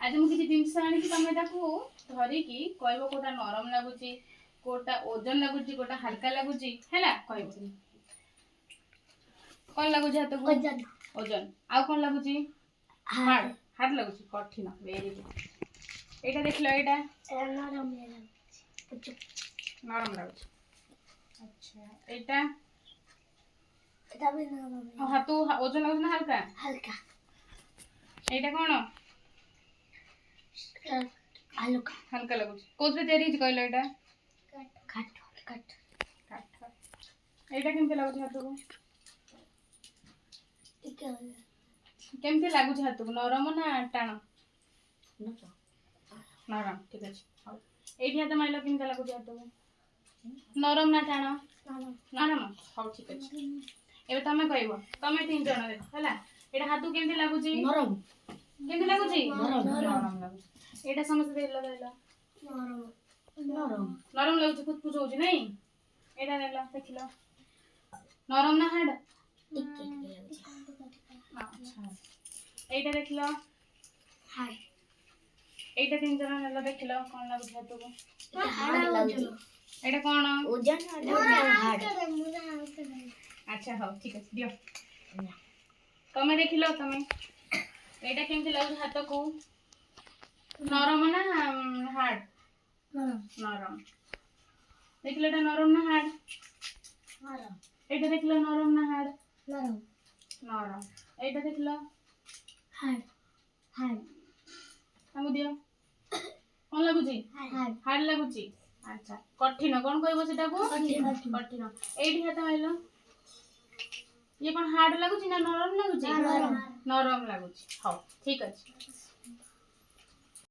आज मुझे जिनस आनी तुम धरिकी कहब कोटा नरम लगुच कोटा ओजन लगुच कोटा हल्का लगुच है कहब कौन लगुच हाथ को ओजन आउ कौन लगुच हार्ड हार्ड लगुच कठिन वेरी गुड एटा देख लो एटा नरम लगुच अच्छा एटा हाथ ओजन लगुच ना हल्का हल्का एटा कौन हल्का हल्का लगुच कोस पे तैयारी कहलो एटा काट काट काट एटा केमते लगुच हाथ को ठीक है केमते लगुच हाथ को नरम ना टाण नरम ठीक अच्छे एठी हाथ माइल केमते लगुच हाथ को नरम ना टाण नरम हाउ ठीक अच्छे एबे तमे कहबो तमे तीन जण देख हला एटा हाथ को केमते लगुच नरम केमते लगुच नरम नरम लगुच एटा समझ देलो देलो नरम नरम लगुच कुछ कुछ होउची नहीं एटा देलो देखिलो नरम ना हार्ड अच्छा एटा देखिलो हार्ड एटा तीन जण नेलो देखिलो कोन लगुच हाथ को हार्ड लगुच एटा कोन ओजन हार्ड अच्छा हो ठीक है दियो तमे देखिलो तमे एटा केमते लगुच हाथ को नरम ना हार्ड नरम देखिलो एटा नरम ना हार्ड एटा देखिलो नरम ना हार्ड नरम एटा देखिलो हार्ड हमु दियो कोन लगुची हार्ड लगुची अच्छा कठिन कोन कहबो सेटा को कठिन एठी हाथ आइलो ये कोन हार्ड लगुची ना नरम लगुची नरम लगुची हां ठीक अछि